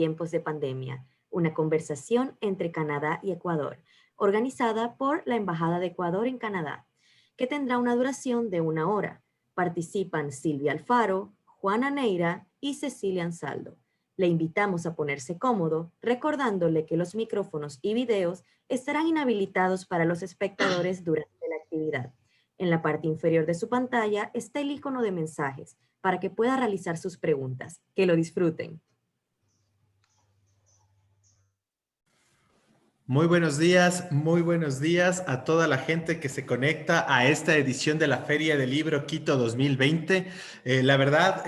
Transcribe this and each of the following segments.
tiempos de pandemia, una conversación entre Canadá y Ecuador, organizada por la Embajada de Ecuador en Canadá, que tendrá una duración de 1 hora. Participan Silvia Alfaro, Juana Neira y Cecilia Ansaldo. Le invitamos a ponerse cómodo, recordándole que los micrófonos y videos estarán inhabilitados para los espectadores durante la actividad. En la parte inferior de su pantalla está el icono de mensajes para que pueda realizar sus preguntas. Que lo disfruten. Muy buenos días a toda la gente que se conecta a esta edición de la Feria del Libro Quito 2020. La verdad,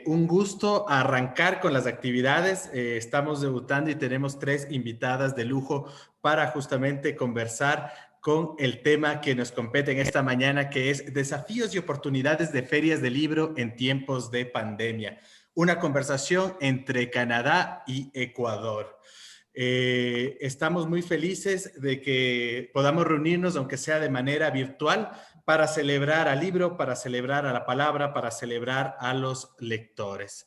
un gusto arrancar con las actividades. Estamos debutando y tenemos 3 invitadas de lujo para justamente conversar con el tema que nos compete en esta mañana, que es desafíos y oportunidades de ferias de libro en tiempos de pandemia. Una conversación entre Canadá y Ecuador. Estamos muy felices de que podamos reunirnos, aunque sea de manera virtual, para celebrar al libro, para celebrar a la palabra, para celebrar a los lectores.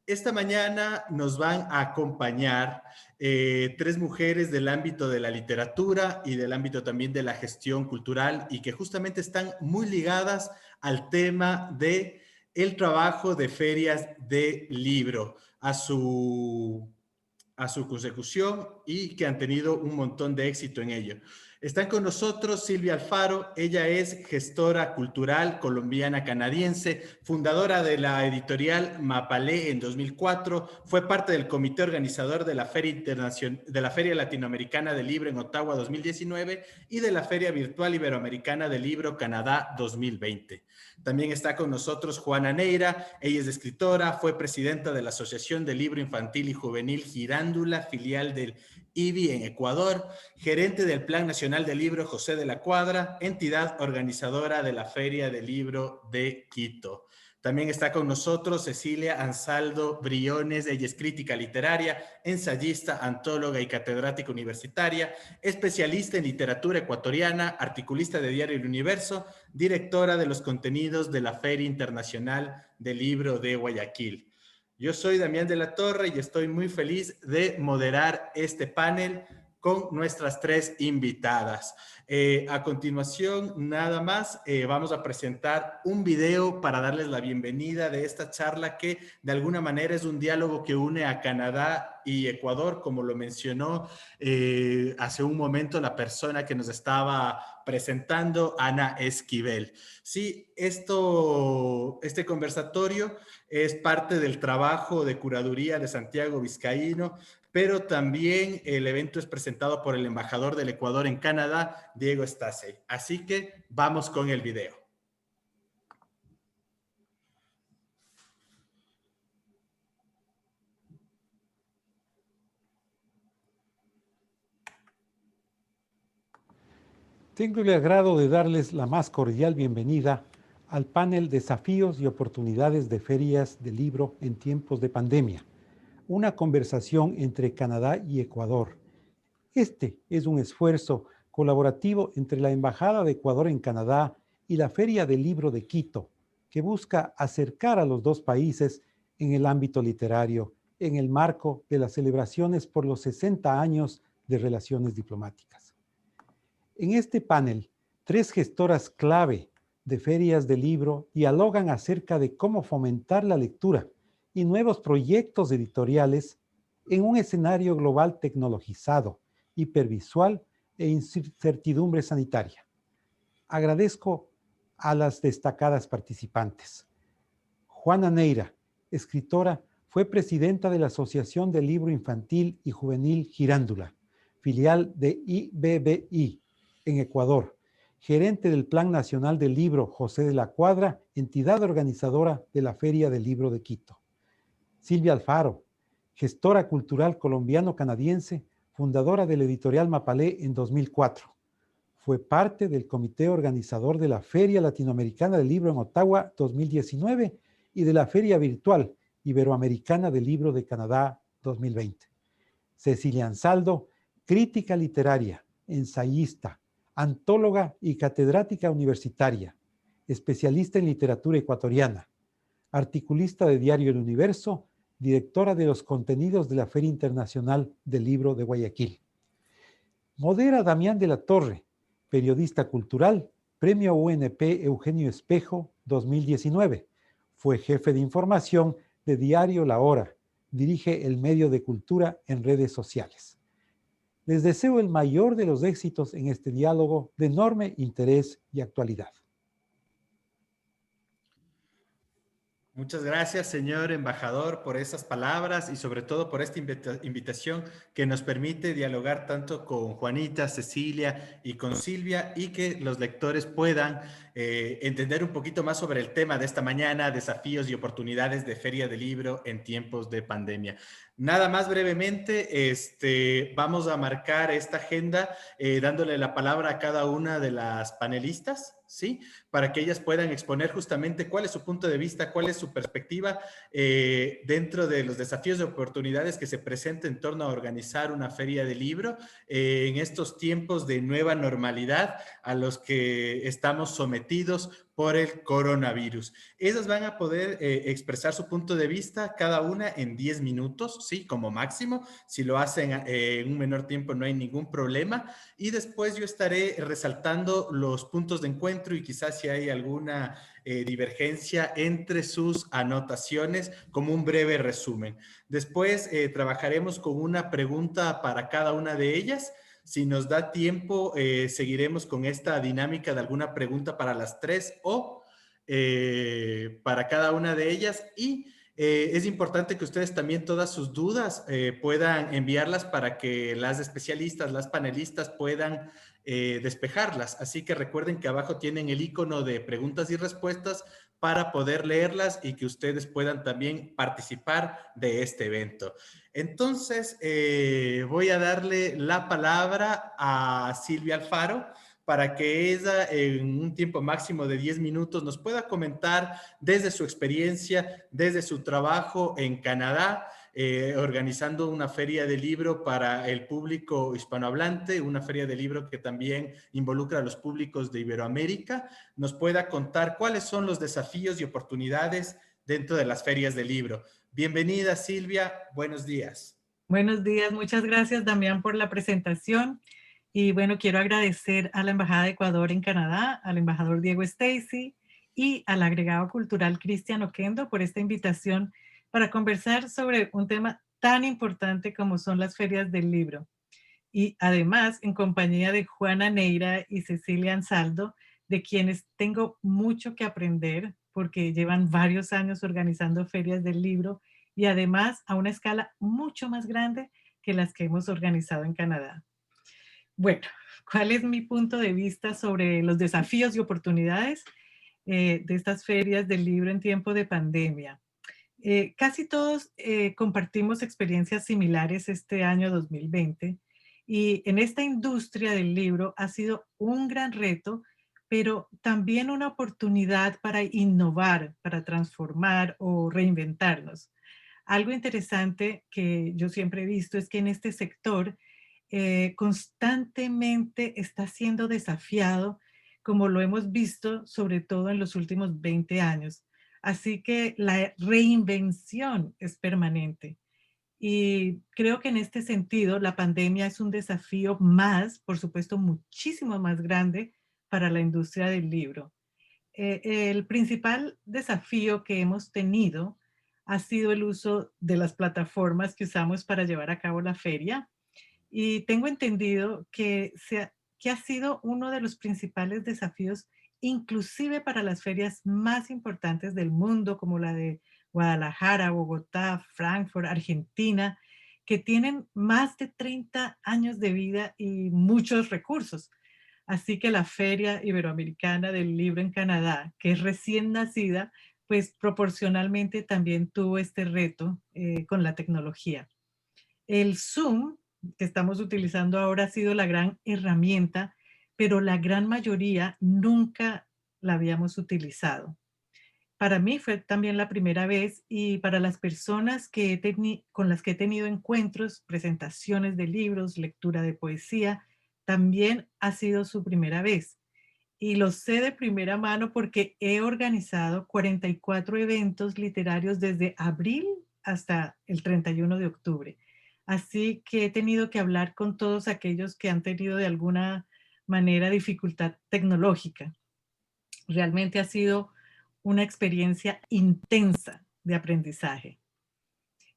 Esta mañana nos van a acompañar 3 mujeres del ámbito de la literatura y del ámbito también de la gestión cultural y que justamente están muy ligadas al tema de el trabajo de ferias de libro, a su consecución y que han tenido un montón de éxito en ello. Están con nosotros Silvia Alfaro, ella es gestora cultural colombiana-canadiense, fundadora de la editorial Mapalé en 2004, fue parte del comité organizador de la Feria Latinoamericana del Libro en Ottawa 2019 y de la Feria Virtual Iberoamericana del Libro Canadá 2020. También está con nosotros Juana Neira, ella es escritora, fue presidenta de la Asociación de Libro Infantil y Juvenil Girándula, filial del IBI en Ecuador, gerente del Plan Nacional del Libro José de la Cuadra, entidad organizadora de la Feria del Libro de Quito. También está con nosotros Cecilia Ansaldo Briones, ella es crítica literaria, ensayista, antóloga y catedrática universitaria, especialista en literatura ecuatoriana, articulista de Diario El Universo, directora de los contenidos de la Feria Internacional del Libro de Guayaquil. Yo soy Damián de la Torre y estoy muy feliz de moderar este panel con nuestras 3 invitadas. A continuación, nada más, vamos a presentar un video para darles la bienvenida de esta charla que de alguna manera es un diálogo que une a Canadá y Ecuador, como lo mencionó hace un momento la persona que nos estaba presentando, Ana Esquivel. Sí, este conversatorio es parte del trabajo de curaduría de Santiago Vizcaíno, pero también el evento es presentado por el embajador del Ecuador en Canadá, Diego Stasey. Así que vamos con el video. Tengo el agrado de darles la más cordial bienvenida al panel Desafíos y oportunidades de ferias de libro en tiempos de pandemia, una conversación entre Canadá y Ecuador. Este es un esfuerzo colaborativo entre la Embajada de Ecuador en Canadá y la Feria del Libro de Quito, que busca acercar a los dos países en el ámbito literario, en el marco de las celebraciones por los 60 años de relaciones diplomáticas. En este panel, 3 gestoras clave de ferias de libro dialogan acerca de cómo fomentar la lectura y nuevos proyectos editoriales en un escenario global tecnologizado, hipervisual e incertidumbre sanitaria. Agradezco a las destacadas participantes. Juana Neira, escritora, fue presidenta de la Asociación del Libro Infantil y Juvenil Girándula, filial de IBBI en Ecuador, gerente del Plan Nacional del Libro José de la Cuadra, entidad organizadora de la Feria del Libro de Quito. Silvia Alfaro, gestora cultural colombiano-canadiense, fundadora de la editorial Mapalé en 2004. Fue parte del comité organizador de la Feria Latinoamericana del Libro en Ottawa 2019 y de la Feria Virtual Iberoamericana del Libro de Canadá 2020. Cecilia Ansaldo, crítica literaria, ensayista, antóloga y catedrática universitaria, especialista en literatura ecuatoriana, articulista de Diario El Universo directora de los contenidos de la Feria Internacional del Libro de Guayaquil. Modera Damián de la Torre, periodista cultural, Premio UNP Eugenio Espejo 2019. Fue jefe de información de Diario La Hora. Dirige el medio de cultura en redes sociales. Les deseo el mayor de los éxitos en este diálogo de enorme interés y actualidad. Muchas gracias, señor embajador, por esas palabras y sobre todo por esta invitación que nos permite dialogar tanto con Juanita, Cecilia y con Silvia, y que los lectores puedan entender un poquito más sobre el tema de esta mañana, desafíos y oportunidades de Feria del Libro en tiempos de pandemia. Nada más brevemente, vamos a marcar esta agenda dándole la palabra a cada una de las panelistas, ¿sí? Para que ellas puedan exponer justamente cuál es su punto de vista, cuál es su perspectiva dentro de los desafíos y oportunidades que se presentan en torno a organizar una feria de libro en estos tiempos de nueva normalidad a los que estamos sometidos por el coronavirus. Ellas van a poder expresar su punto de vista cada una en 10 minutos, ¿sí? Como máximo. Si lo hacen en un menor tiempo no hay ningún problema. Y después yo estaré resaltando los puntos de encuentro y quizás si hay alguna divergencia entre sus anotaciones como un breve resumen. Después trabajaremos con una pregunta para cada una de ellas. Si nos da tiempo, seguiremos con esta dinámica de alguna pregunta para las tres o para cada una de ellas. Y es importante que ustedes también todas sus dudas puedan enviarlas para que las especialistas, las panelistas puedan despejarlas. Así que recuerden que abajo tienen el icono de preguntas y respuestas para poder leerlas y que ustedes puedan también participar de este evento. Entonces, voy a darle la palabra a Silvia Alfaro para que ella en un tiempo máximo de 10 minutos nos pueda comentar desde su experiencia, desde su trabajo en Canadá, organizando una feria de libro para el público hispanohablante, una feria de libro que también involucra a los públicos de Iberoamérica, nos pueda contar cuáles son los desafíos y oportunidades dentro de las ferias de libro. Bienvenida, Silvia. Buenos días. Buenos días. Muchas gracias, Damián, por la presentación. Y bueno, quiero agradecer a la Embajada de Ecuador en Canadá, al embajador Diego Stacy y al agregado cultural Cristian Oquendo por esta invitación para conversar sobre un tema tan importante como son las ferias del libro. Y además, en compañía de Juana Neira y Cecilia Ansaldo, de quienes tengo mucho que aprender porque llevan varios años organizando ferias del libro y además a una escala mucho más grande que las que hemos organizado en Canadá. Bueno, ¿cuál es mi punto de vista sobre los desafíos y oportunidades de estas ferias del libro en tiempo de pandemia? Casi todos compartimos experiencias similares este año 2020 y en esta industria del libro ha sido un gran reto, pero también una oportunidad para innovar, para transformar o reinventarnos. Algo interesante que yo siempre he visto es que en este sector constantemente está siendo desafiado, como lo hemos visto sobre todo en los últimos 20 años. Así que la reinvención es permanente. Y creo que en este sentido la pandemia es un desafío más, por supuesto, muchísimo más grande para la industria del libro. El principal desafío que hemos tenido ha sido el uso de las plataformas que usamos para llevar a cabo la feria. Y tengo entendido que ha sido uno de los principales desafíos, inclusive para las ferias más importantes del mundo, como la de Guadalajara, Bogotá, Frankfurt, Argentina, que tienen más de 30 años de vida y muchos recursos. Así que la Feria Iberoamericana del Libro en Canadá, que es recién nacida, pues proporcionalmente también tuvo este reto con la tecnología. El Zoom que estamos utilizando ahora ha sido la gran herramienta, pero la gran mayoría nunca la habíamos utilizado. Para mí fue también la primera vez y para las personas con las que he tenido encuentros, presentaciones de libros, lectura de poesía, también ha sido su primera vez. Y lo sé de primera mano porque he organizado 44 eventos literarios desde abril hasta el 31 de octubre. Así que he tenido que hablar con todos aquellos que han tenido de alguna manera dificultad tecnológica. Realmente ha sido una experiencia intensa de aprendizaje.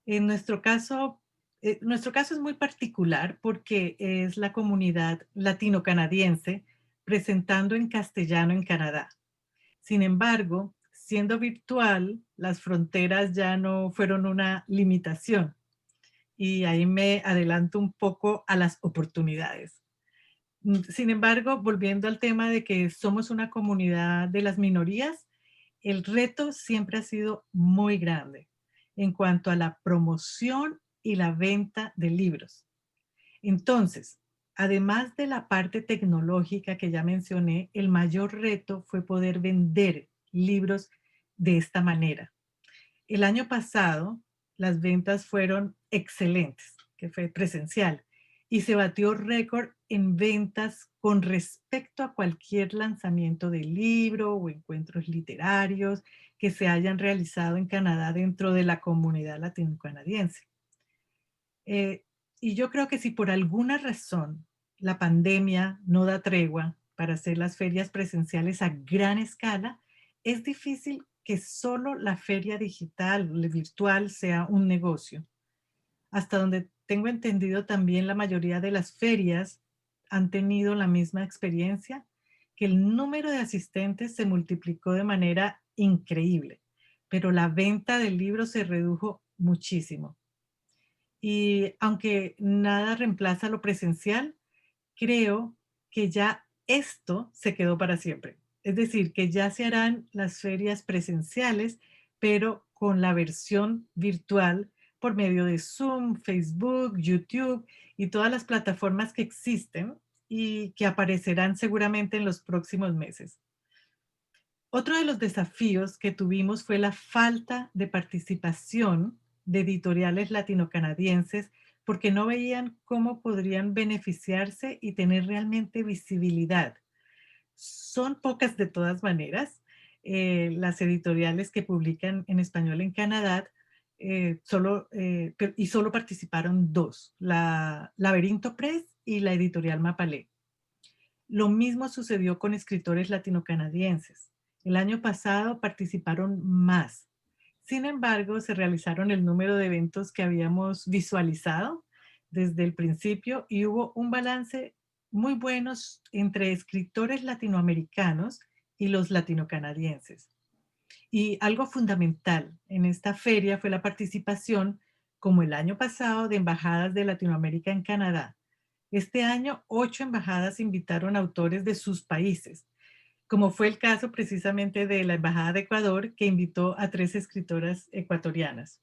En nuestro caso es muy particular porque es la comunidad latino-canadiense presentando en castellano en Canadá. Sin embargo, siendo virtual, las fronteras ya no fueron una limitación. Y ahí me adelanto un poco a las oportunidades. Sin embargo, volviendo al tema de que somos una comunidad de las minorías, el reto siempre ha sido muy grande en cuanto a la promoción y la venta de libros. Entonces, además de la parte tecnológica que ya mencioné, el mayor reto fue poder vender libros de esta manera. El año pasado, las ventas fueron excelentes, que fue presencial, y se batió récord en ventas con respecto a cualquier lanzamiento de libro o encuentros literarios que se hayan realizado en Canadá dentro de la comunidad latinocanadiense. Eh, y yo creo que si por alguna razón la pandemia no da tregua para hacer las ferias presenciales a gran escala, es difícil que solo la feria digital, virtual, sea un negocio. Hasta donde tengo entendido también la mayoría de las ferias han tenido la misma experiencia, que el número de asistentes se multiplicó de manera increíble, pero la venta del libro se redujo muchísimo. Y aunque nada reemplaza lo presencial, creo que ya esto se quedó para siempre. Es decir, que ya se harán las ferias presenciales, pero con la versión virtual por medio de Zoom, Facebook, YouTube y todas las plataformas que existen y que aparecerán seguramente en los próximos meses. Otro de los desafíos que tuvimos fue la falta de participación de editoriales latinocanadienses porque no veían cómo podrían beneficiarse y tener realmente visibilidad. Son pocas de todas maneras las editoriales que publican en español en Canadá, y solo participaron dos, la Laberinto Press y la editorial Mapalé. Lo mismo sucedió con escritores latinocanadienses. El año pasado participaron más. Sin embargo, se realizaron el número de eventos que habíamos visualizado desde el principio y hubo un balance muy bueno entre escritores latinoamericanos y los latinocanadienses. Y algo fundamental en esta feria fue la participación, como el año pasado, de embajadas de Latinoamérica en Canadá. Este año, 8 embajadas invitaron autores de sus países, como fue el caso precisamente de la Embajada de Ecuador, que invitó a 3 escritoras ecuatorianas.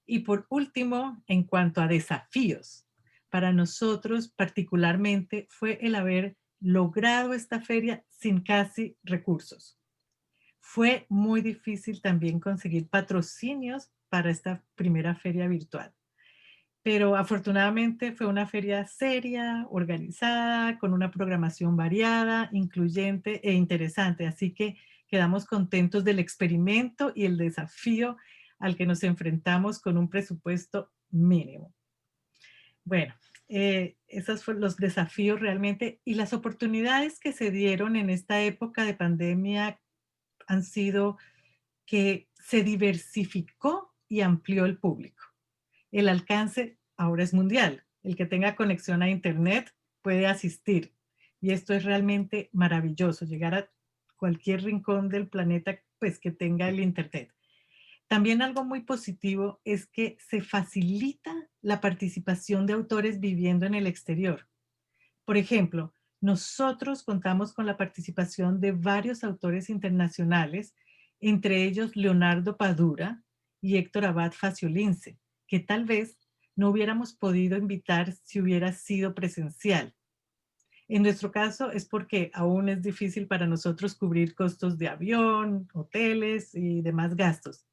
Y por último, en cuanto a desafíos, para nosotros particularmente fue el haber logrado esta feria sin casi recursos. Fue muy difícil también conseguir patrocinios para esta primera feria virtual. Pero afortunadamente fue una feria seria, organizada, con una programación variada, incluyente e interesante. Así que quedamos contentos del experimento y el desafío al que nos enfrentamos con un presupuesto mínimo. Bueno, esos fueron los desafíos realmente y las oportunidades que se dieron en esta época de pandemia han sido que se diversificó y amplió el público. El alcance ahora es mundial. El que tenga conexión a Internet puede asistir. Y esto es realmente maravilloso, llegar a cualquier rincón del planeta pues, que tenga el Internet. También algo muy positivo es que se facilita la participación de autores viviendo en el exterior. Por ejemplo, nosotros contamos con la participación de varios autores internacionales, entre ellos Leonardo Padura y Héctor Abad Faciolince, que tal vez no hubiéramos podido invitar si hubiera sido presencial. En nuestro caso es porque aún es difícil para nosotros cubrir costos de avión, hoteles y demás gastos.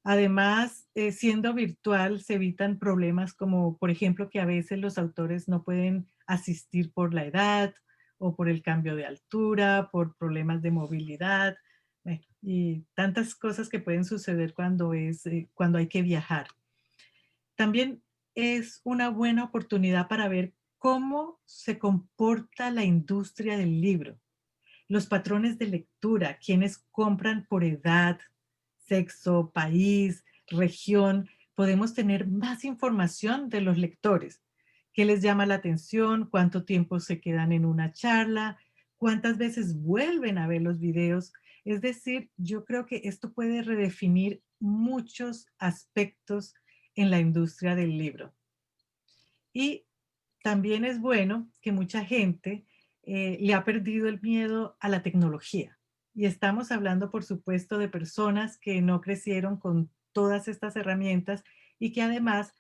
Además, siendo virtual se evitan problemas como, por ejemplo, que a veces los autores no pueden asistir por la edad o por el cambio de altura, por problemas de movilidad. Bueno, y tantas cosas que pueden suceder cuando hay que viajar. También es una buena oportunidad para ver cómo se comporta la industria del libro, los patrones de lectura, quienes compran por edad, sexo, país, región. Podemos tener más información de los lectores. ¿Qué les llama la atención? ¿Cuánto tiempo se quedan en una charla? ¿Cuántas veces vuelven a ver los videos? Es decir, yo creo que esto puede redefinir muchos aspectos en la industria del libro. Y también es bueno que mucha gente le ha perdido el miedo a la tecnología. Y estamos hablando, por supuesto, de personas que no crecieron con todas estas herramientas y que además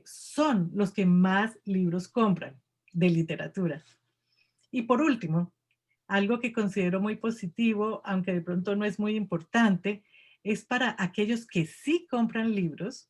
son los que más libros compran de literatura. Y por último, algo que considero muy positivo, aunque de pronto no es muy importante, es para aquellos que sí compran libros,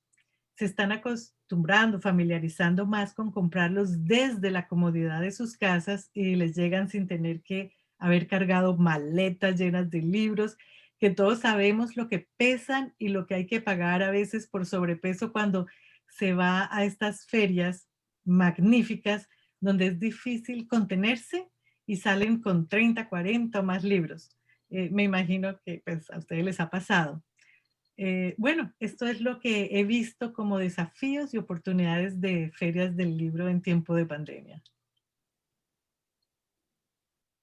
se están acostumbrando, familiarizando más con comprarlos desde la comodidad de sus casas y les llegan sin tener que haber cargado maletas llenas de libros, que todos sabemos lo que pesan y lo que hay que pagar a veces por sobrepeso cuando se va a estas ferias magníficas donde es difícil contenerse y salen con 30, 40 o más libros. Me imagino que pues, a ustedes les ha pasado. Bueno, esto es lo que he visto como desafíos y oportunidades de ferias del libro en tiempo de pandemia.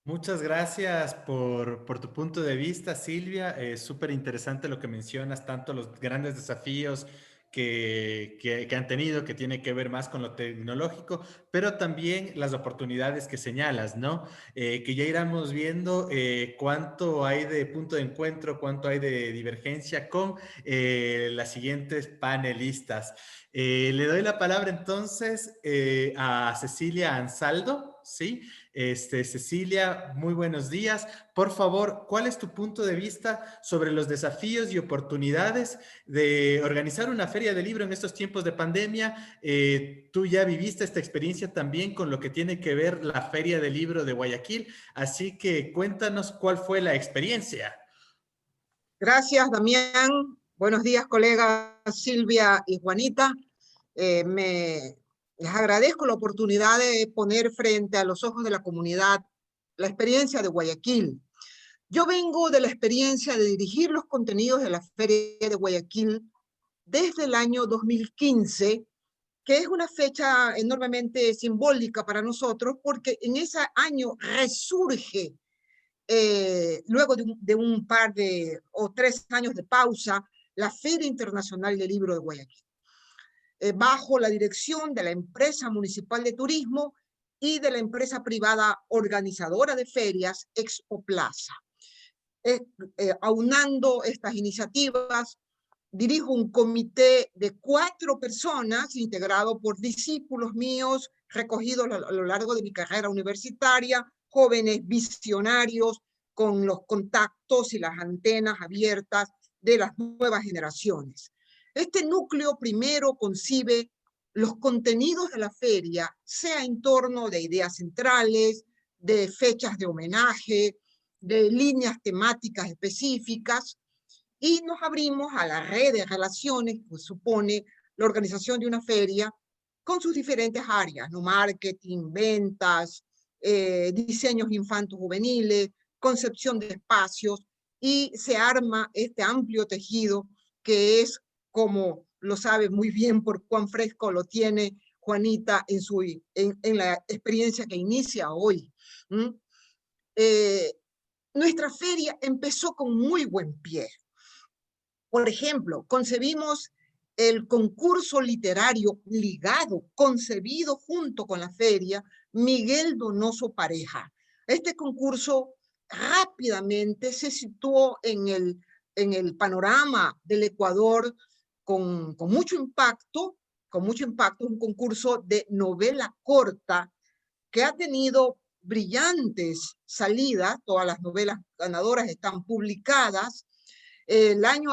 Muchas gracias por tu punto de vista, Silvia. Es súper interesante lo que mencionas, tanto los grandes desafíos que han tenido, que tiene que ver más con lo tecnológico, pero también las oportunidades que señalas, ¿no? Que ya iremos viendo cuánto hay de punto de encuentro, cuánto hay de divergencia con las siguientes panelistas. Le doy la palabra entonces a Cecilia Ansaldo, ¿sí? Cecilia, muy buenos días. Por favor, ¿cuál es tu punto de vista sobre los desafíos y oportunidades de organizar una feria de libro en estos tiempos de pandemia? Tú ya viviste esta experiencia también con lo que tiene que ver la Feria del Libro de Guayaquil, así que cuéntanos cuál fue la experiencia. Gracias, Damián. Buenos días, colegas Silvia y Juanita. Les agradezco la oportunidad de poner frente a los ojos de la comunidad la experiencia de Guayaquil. Yo vengo de la experiencia de dirigir los contenidos de la Feria de Guayaquil desde el año 2015, que es una fecha enormemente simbólica para nosotros, porque en ese año resurge, luego de un par o 3 años de pausa, la Feria Internacional del Libro de Guayaquil, bajo la dirección de la empresa municipal de turismo y de la empresa privada organizadora de ferias, Expo Plaza. Aunando estas iniciativas, dirijo un comité de 4 personas integrado por discípulos míos recogidos a lo largo de mi carrera universitaria, jóvenes visionarios con los contactos y las antenas abiertas de las nuevas generaciones. Este núcleo primero concibe los contenidos de la feria, sea en torno de ideas centrales, de fechas de homenaje, de líneas temáticas específicas, y nos abrimos a la red de relaciones que supone la organización de una feria con sus diferentes áreas, ¿no? Marketing, ventas, diseños infantos juveniles, concepción de espacios, y se arma este amplio tejido que es, como lo sabe muy bien por cuán fresco lo tiene Juanita en la experiencia que inicia hoy. Nuestra feria empezó con muy buen pie. Por ejemplo, concebimos el concurso literario ligado, concebido junto con la feria, Miguel Donoso Pareja. Este concurso rápidamente se situó en el panorama del Ecuador con mucho impacto, un concurso de novela corta que ha tenido brillantes salidas. Todas las novelas ganadoras están publicadas. El año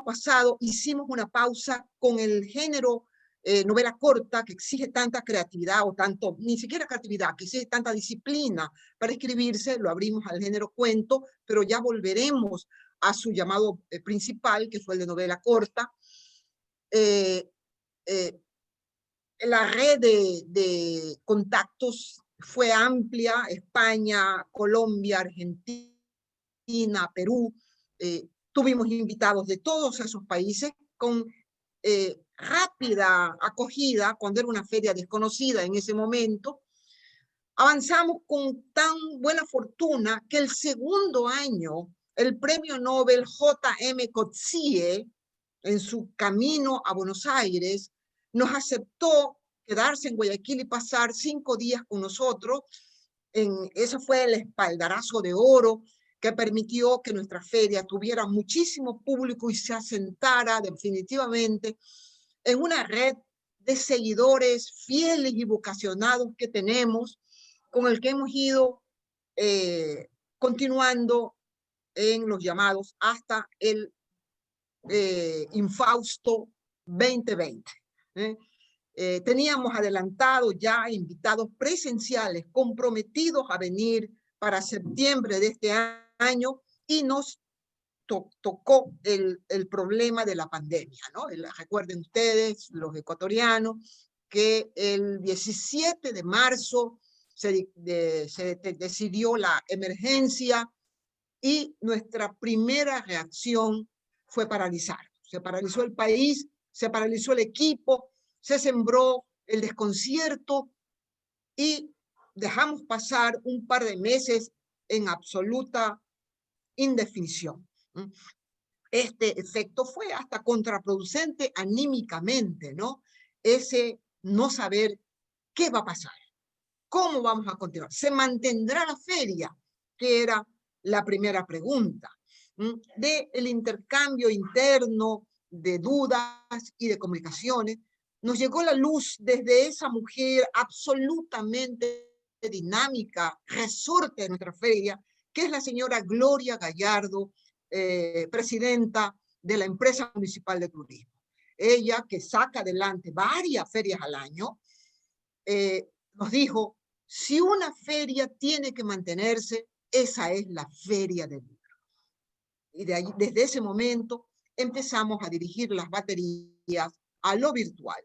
pasado hicimos una pausa con el género novela corta que exige tanta creatividad o tanto, ni siquiera creatividad, que exige tanta disciplina para escribirse, lo abrimos al género cuento, pero ya volveremos a su llamado principal, que fue el de novela corta. La red de contactos fue amplia: España, Colombia, Argentina, Perú. Tuvimos invitados de todos esos países con rápida acogida cuando era una feria desconocida en ese momento. Avanzamos con tan buena fortuna que el segundo año el premio Nobel J.M. Coetzee, en su camino a Buenos Aires, nos aceptó quedarse en Guayaquil y pasar 5 días con nosotros. Eso fue el espaldarazo de oro que permitió que nuestra feria tuviera muchísimo público y se asentara definitivamente en una red de seguidores fieles y vocacionados que tenemos, con el que hemos ido continuando en los llamados hasta el infausto 2020. Teníamos adelantado ya invitados presenciales comprometidos a venir para septiembre de este año, y nos tocó el problema de la pandemia, ¿no? Recuerden ustedes, los ecuatorianos, que el 17 de marzo se decidió la emergencia y nuestra primera reacción fue paralizar. Se paralizó el país, se paralizó el equipo, se sembró el desconcierto y dejamos pasar un par de meses en absoluta indefinición. Este efecto fue hasta contraproducente anímicamente, ¿no? Ese no saber qué va a pasar, cómo vamos a continuar, se mantendrá la feria, que era la primera pregunta, del intercambio interno de dudas y de comunicaciones. Nos llegó la luz desde esa mujer absolutamente dinámica, resorte de nuestra feria, que es la señora Gloria Gallardo, presidenta de la empresa municipal de turismo. Ella, que saca adelante varias ferias al año, nos dijo: si una feria tiene que mantenerse, esa es la feria del libro. Y desde ese momento empezamos a dirigir las baterías a lo virtual.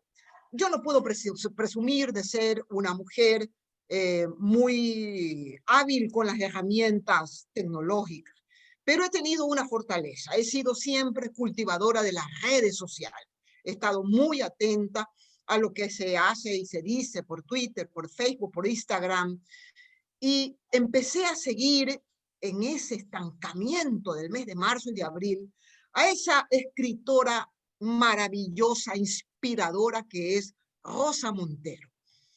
Yo no puedo presumir de ser una mujer muy hábil con las herramientas tecnológicas, pero he tenido una fortaleza. He sido siempre cultivadora de las redes sociales. He estado muy atenta a lo que se hace y se dice por Twitter, por Facebook, por Instagram, y empecé a seguir en ese estancamiento del mes de marzo y de abril a esa escritora maravillosa, inspiradora, que es Rosa Montero.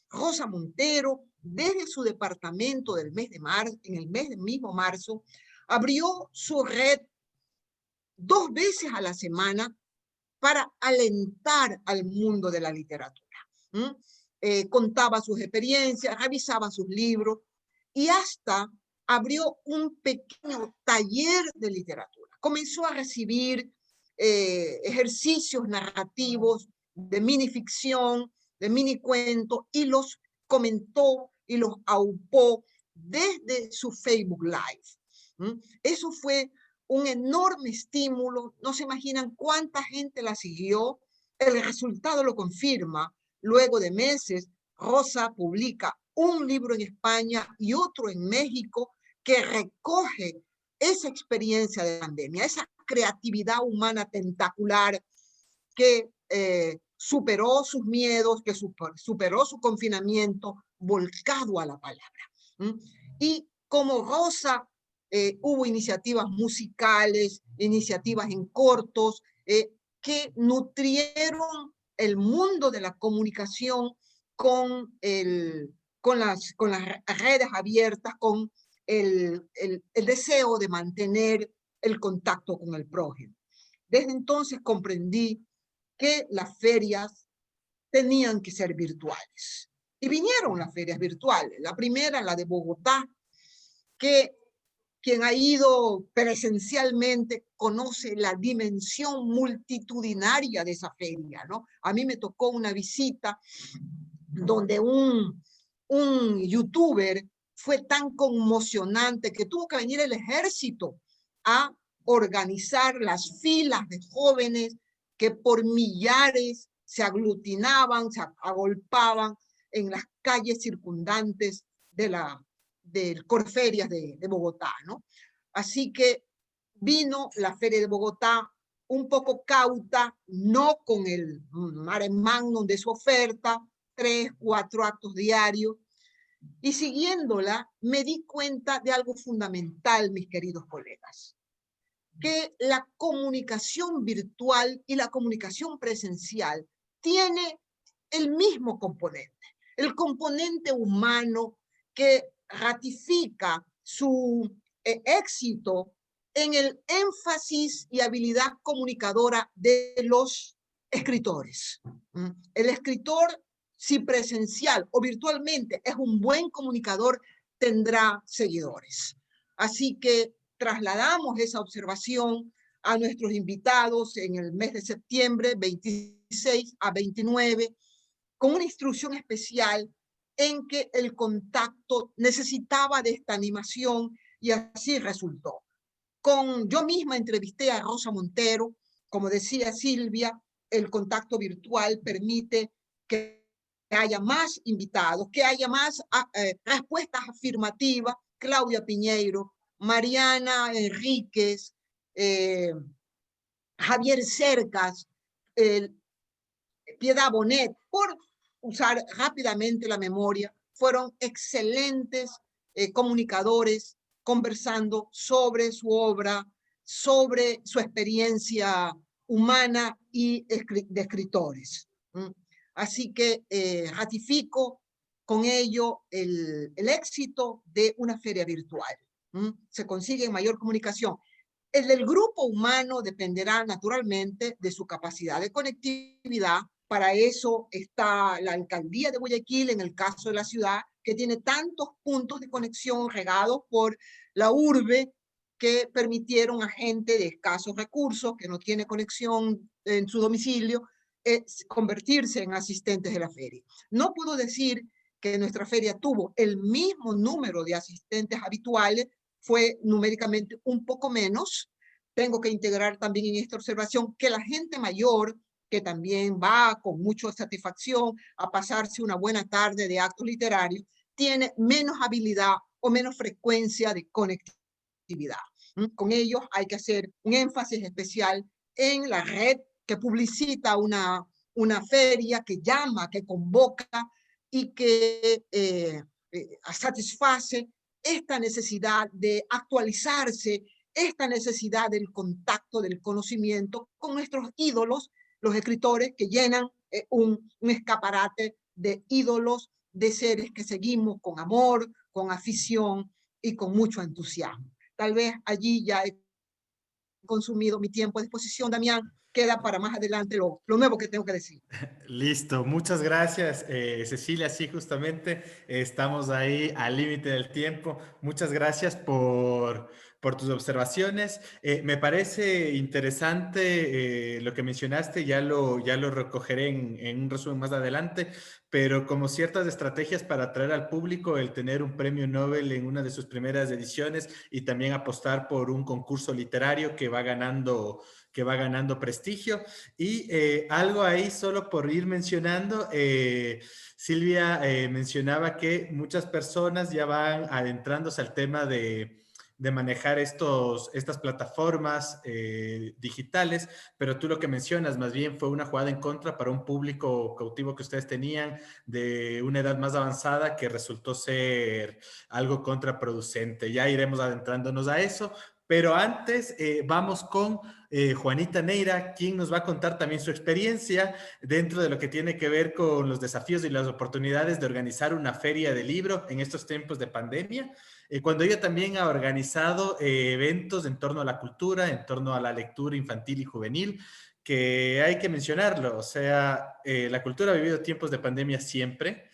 Rosa Montero, desde su departamento del mes de marzo, en el mes del mismo marzo, abrió su red 2 veces a la semana para alentar al mundo de la literatura. Contaba sus experiencias, revisaba sus libros y hasta abrió un pequeño taller de literatura. Comenzó a recibir ejercicios narrativos de minificción, de minicuento, y los comentó y los aupó desde su Facebook Live. Eso fue un enorme estímulo. No se imaginan cuánta gente la siguió. El resultado lo confirma. Luego de meses, Rosa publica un libro en España y otro en México que recoge esa experiencia de pandemia, esa creatividad humana tentacular que superó sus miedos, que superó su confinamiento, volcado a la palabra. Y como Rosa, hubo iniciativas musicales, iniciativas en cortos, que nutrieron el mundo de la comunicación con las redes abiertas, con el deseo de mantener el contacto con el prójimo. Desde entonces comprendí que las ferias tenían que ser virtuales. Y vinieron las ferias virtuales. La primera, la de Bogotá, que quien ha ido presencialmente conoce la dimensión multitudinaria de esa feria, ¿no? A mí me tocó una visita donde un youtuber fue tan conmocionante que tuvo que venir el ejército a organizar las filas de jóvenes que por millares se aglutinaban, se agolpaban en las calles circundantes de Corferias de Bogotá, ¿no? Así que vino la Feria de Bogotá un poco cauta, no con el mare magnum de su oferta, 3, 4 actos diarios, y siguiéndola me di cuenta de algo fundamental, mis queridos colegas, que la comunicación virtual y la comunicación presencial tiene el mismo componente, el componente humano que ratifica su éxito en el énfasis y habilidad comunicadora de los escritores. El escritor, si presencial o virtualmente es un buen comunicador, tendrá seguidores. Así que trasladamos esa observación a nuestros invitados en el mes de septiembre, 26 a 29, con una instrucción especial en que el contacto necesitaba de esta animación y así resultó. Yo misma entrevisté a Rosa Montero, como decía Silvia, el contacto virtual permite que haya más invitados, que haya más respuestas afirmativas. Claudia Piñeiro, Mariana Enríquez, Javier Cercas, Piedad Bonet, por usar rápidamente la memoria, fueron excelentes comunicadores conversando sobre su obra, sobre su experiencia humana y de escritores. Así que ratifico con ello el éxito de una feria virtual. Se consigue mayor comunicación. El del grupo humano dependerá naturalmente de su capacidad de conectividad. Para eso está la alcaldía de Guayaquil, en el caso de la ciudad, que tiene tantos puntos de conexión regados por la urbe que permitieron a gente de escasos recursos, que no tiene conexión en su domicilio, convertirse en asistentes de la feria. No puedo decir que nuestra feria tuvo el mismo número de asistentes habituales, fue numéricamente un poco menos. Tengo que integrar también en esta observación que la gente mayor, que también va con mucha satisfacción a pasarse una buena tarde de actos literarios, tiene menos habilidad o menos frecuencia de conectividad. Con ellos hay que hacer un énfasis especial en la red que publicita una feria, que llama, que convoca y que satisface esta necesidad de actualizarse, esta necesidad del contacto, del conocimiento con nuestros ídolos, los escritores que llenan un escaparate de ídolos, de seres que seguimos con amor, con afición y con mucho entusiasmo. Tal vez allí ya he consumido mi tiempo de exposición, Damián. Queda para más adelante lo nuevo que tengo que decir. Listo, muchas gracias, Cecilia. Sí, justamente estamos ahí al límite del tiempo. Muchas gracias por tus observaciones. Me parece interesante lo que mencionaste, ya lo recogeré en un resumen más adelante, pero como ciertas estrategias para atraer al público, el tener un premio Nobel en una de sus primeras ediciones y también apostar por un concurso literario que va ganando prestigio. Y algo ahí solo por ir mencionando, Silvia mencionaba que muchas personas ya van adentrándose al tema de manejar estas plataformas digitales, pero tú lo que mencionas más bien fue una jugada en contra para un público cautivo que ustedes tenían de una edad más avanzada que resultó ser algo contraproducente. Ya iremos adentrándonos a eso, pero antes vamos con Juanita Neira, quien nos va a contar también su experiencia dentro de lo que tiene que ver con los desafíos y las oportunidades de organizar una feria de libro en estos tiempos de pandemia, cuando ella también ha organizado eventos en torno a la cultura, en torno a la lectura infantil y juvenil, que hay que mencionarlo. O sea, la cultura ha vivido tiempos de pandemia siempre.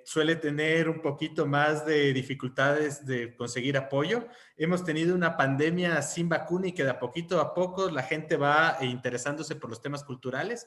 suele tener un poquito más de dificultades de conseguir apoyo. Hemos tenido una pandemia sin vacuna y que de a poquito a poco la gente va interesándose por los temas culturales.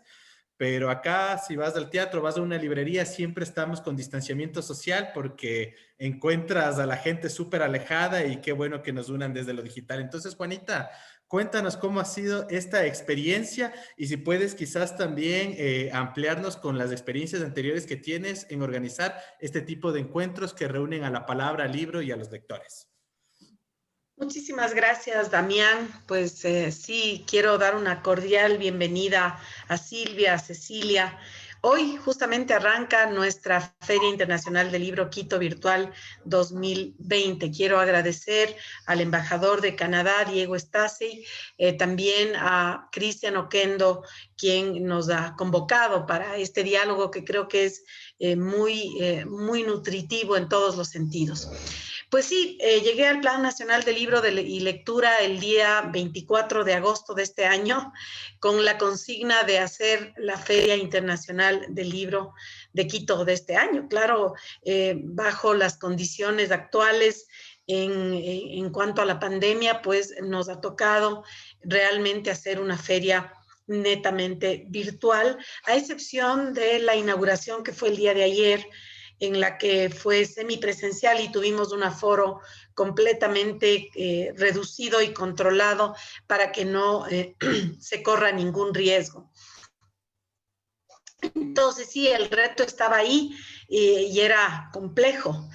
Pero acá, si vas al teatro, vas a una librería, siempre estamos con distanciamiento social porque encuentras a la gente súper alejada y qué bueno que nos unan desde lo digital. Entonces, Juanita, cuéntanos cómo ha sido esta experiencia y si puedes quizás también ampliarnos con las experiencias anteriores que tienes en organizar este tipo de encuentros que reúnen a la palabra, al libro y a los lectores. Muchísimas gracias, Damián. Pues sí, quiero dar una cordial bienvenida a Silvia, a Cecilia. Hoy justamente arranca nuestra Feria Internacional del Libro Quito Virtual 2020. Quiero agradecer al embajador de Canadá, Diego Stasi, también a Cristian Oquendo, quien nos ha convocado para este diálogo que creo que es muy nutritivo en todos los sentidos. Pues sí, llegué al Plan Nacional de Libro y Lectura el día 24 de agosto de este año con la consigna de hacer la Feria Internacional del Libro de Quito de este año. Claro, bajo las condiciones actuales en cuanto a la pandemia, pues nos ha tocado realmente hacer una feria netamente virtual, a excepción de la inauguración que fue el día de ayer, en la que fue semipresencial y tuvimos un aforo completamente reducido y controlado para que no se corra ningún riesgo. Entonces sí, el reto estaba ahí y era complejo.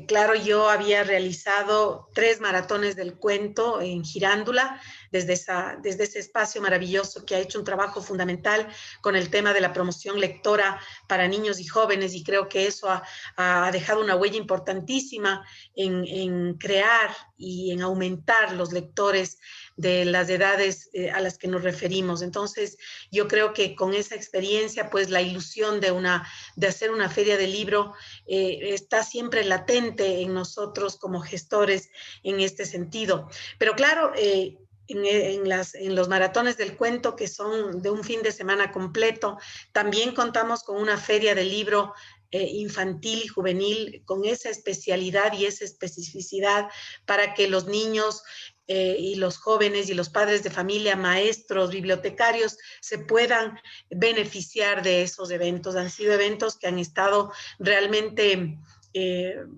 Claro, yo había realizado 3 maratones del cuento en Girándula, desde ese espacio maravilloso que ha hecho un trabajo fundamental con el tema de la promoción lectora para niños y jóvenes, y creo que eso ha dejado una huella importantísima en crear y en aumentar los lectores de las edades a las que nos referimos. Entonces, yo creo que con esa experiencia, pues la ilusión de hacer una feria de libro está siempre latente en nosotros como gestores en este sentido. Pero claro, en los maratones del cuento, que son de un fin de semana completo, también contamos con una feria de libro infantil y juvenil con esa especialidad y esa especificidad para que los niños y los jóvenes y los padres de familia, maestros, bibliotecarios, se puedan beneficiar de esos eventos. Han sido eventos que han estado realmente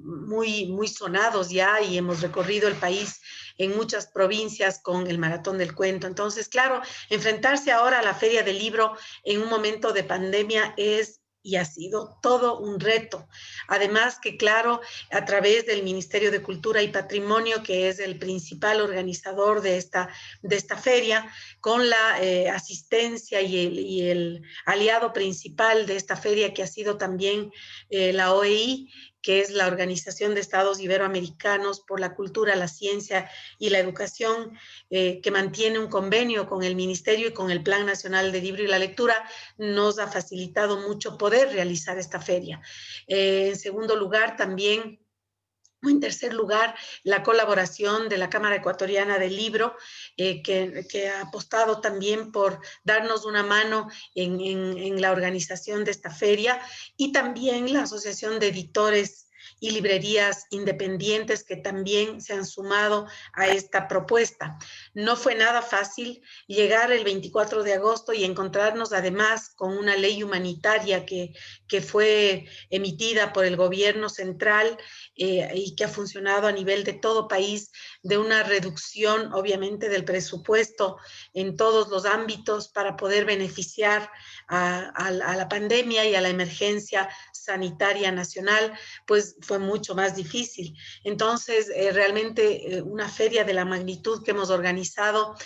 muy sonados ya, y hemos recorrido el país en muchas provincias con el Maratón del Cuento. Entonces, claro, enfrentarse ahora a la Feria del Libro en un momento de pandemia es y ha sido todo un reto. Además que, claro, a través del Ministerio de Cultura y Patrimonio, que es el principal organizador de esta feria, con la asistencia y el aliado principal de esta feria, que ha sido también la OEI, que es la Organización de Estados Iberoamericanos por la Cultura, la Ciencia y la Educación, que mantiene un convenio con el Ministerio y con el Plan Nacional de Libro y la Lectura, nos ha facilitado mucho poder realizar esta feria. En segundo lugar, también, o en tercer lugar, la colaboración de la Cámara Ecuatoriana del Libro, que ha apostado también por darnos una mano en la organización de esta feria, y también la Asociación de Editores y librerías independientes, que también se han sumado a esta propuesta. No fue nada fácil llegar el 24 de agosto y encontrarnos además con una ley humanitaria que fue emitida por el gobierno central y que ha funcionado a nivel de todo país, de una reducción obviamente del presupuesto en todos los ámbitos para poder beneficiar a la pandemia y a la emergencia sanitaria nacional, pues fue mucho más difícil. Entonces, realmente una feria de la magnitud que hemos organizado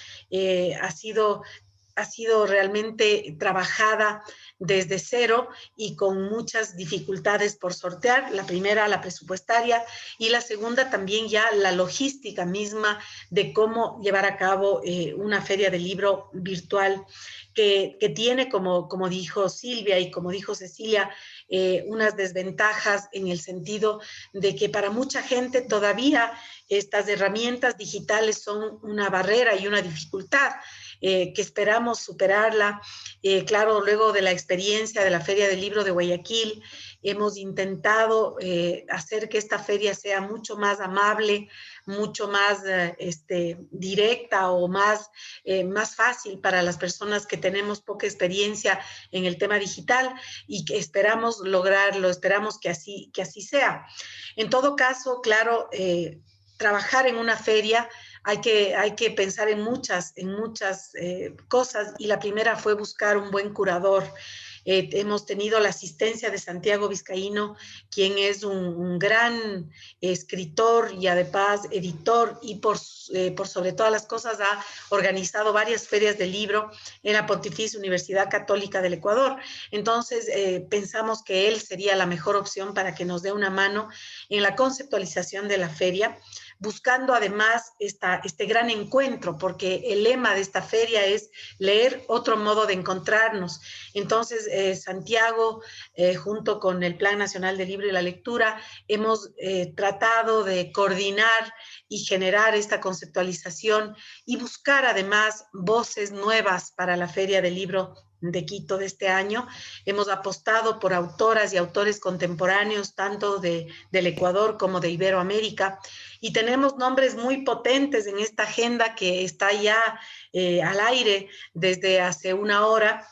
ha sido realmente trabajada desde cero y con muchas dificultades por sortear. La primera, la presupuestaria, y la segunda también ya la logística misma de cómo llevar a cabo una feria de libro virtual que tiene, como dijo Silvia y como dijo Cecilia, unas desventajas en el sentido de que para mucha gente todavía estas herramientas digitales son una barrera y una dificultad. que esperamos superarla. Claro, luego de la experiencia de la Feria del Libro de Guayaquil, hemos intentado hacer que esta feria sea mucho más amable, mucho más directa o más fácil para las personas que tenemos poca experiencia en el tema digital, y que esperamos lograrlo, esperamos que así sea. En todo caso, claro, trabajar en una feria hay que pensar en muchas cosas, y la primera fue buscar un buen curador. Hemos tenido la asistencia de Santiago Vizcaíno, quien es un gran escritor y además editor, y por sobre todas las cosas ha organizado varias ferias de libro en la Pontificia Universidad Católica del Ecuador. Entonces, pensamos que él sería la mejor opción para que nos dé una mano en la conceptualización de la feria, buscando además este gran encuentro, porque el lema de esta feria es leer otro modo de encontrarnos. Entonces, Santiago, junto con el Plan Nacional del Libro y la Lectura, hemos tratado de coordinar y generar esta conceptualización y buscar además voces nuevas para la Feria del Libro de Quito de este año. Hemos apostado por autoras y autores contemporáneos, tanto del Ecuador como de Iberoamérica, y tenemos nombres muy potentes en esta agenda que está ya al aire desde hace una hora.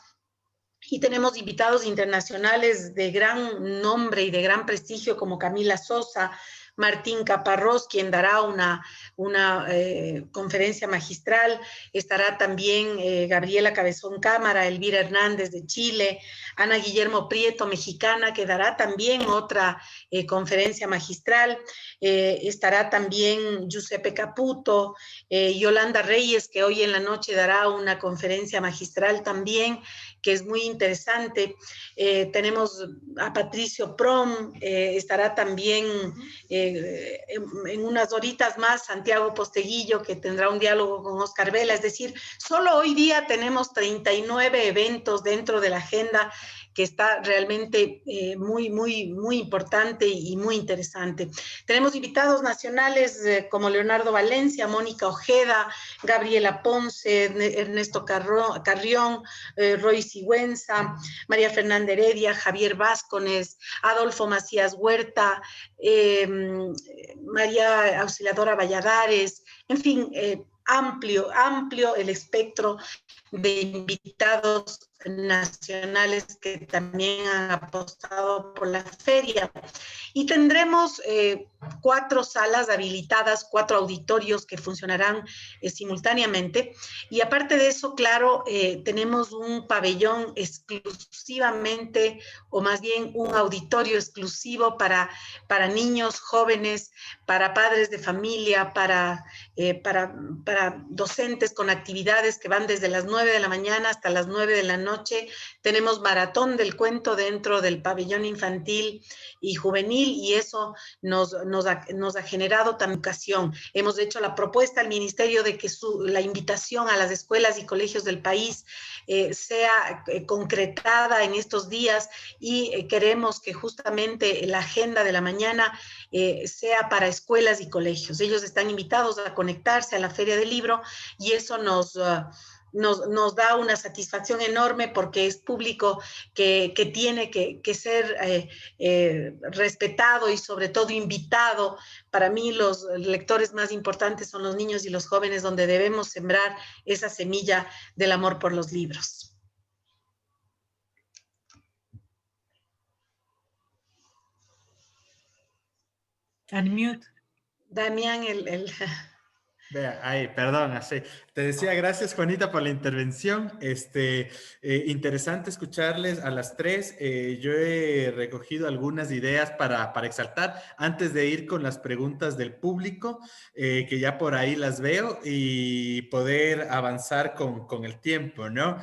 Y tenemos invitados internacionales de gran nombre y de gran prestigio, como Camila Sosa, Martín Caparrós, quien dará una conferencia magistral. Estará también Gabriela Cabezón Cámara, Elvira Hernández de Chile, Ana Guillermo Prieto, mexicana, que dará también otra conferencia magistral. Estará también Giuseppe Caputo, Yolanda Reyes, que hoy en la noche dará una conferencia magistral también, que es muy interesante. Tenemos a Patricio Prom, estará también en unas horitas más Santiago Posteguillo, que tendrá un diálogo con Oscar Vela. Es decir, solo hoy día tenemos 39 eventos dentro de la agenda, que está realmente muy importante y muy interesante. Tenemos invitados nacionales como Leonardo Valencia, Mónica Ojeda, Gabriela Ponce, Ernesto Carrión, Roy Sigüenza, María Fernanda Heredia, Javier Vázquez, Adolfo Macías Huerta, María Auxiliadora Valladares, en fin, amplio el espectro de invitados nacionales que también han apostado por la feria. Y tendremos 4 salas habilitadas, 4 auditorios que funcionarán simultáneamente. Y aparte de eso, claro, tenemos un pabellón exclusivamente, o más bien un auditorio exclusivo para niños, jóvenes, para padres de familia, para docentes, con actividades que van desde las 9 de la mañana hasta las 9 de la noche. Tenemos maratón del cuento dentro del pabellón infantil y juvenil, y eso nos ha generado también ocasión. Hemos hecho la propuesta al Ministerio de que la invitación a las escuelas y colegios del país sea concretada en estos días, y queremos que justamente la agenda de la mañana sea para escuelas y colegios. Ellos están invitados a conectarse a la Feria del Libro, y eso nos da una satisfacción enorme, porque es público que tiene que ser respetado y sobre todo invitado. Para mí los lectores más importantes son los niños y los jóvenes, donde debemos sembrar esa semilla del amor por los libros. Unmute. Damián, Vea, ay, perdón, así. Te decía, gracias Juanita por la intervención. Interesante escucharles a las 3. Yo he recogido algunas ideas para exaltar antes de ir con las preguntas del público, que ya por ahí las veo, y poder avanzar con el tiempo, ¿no?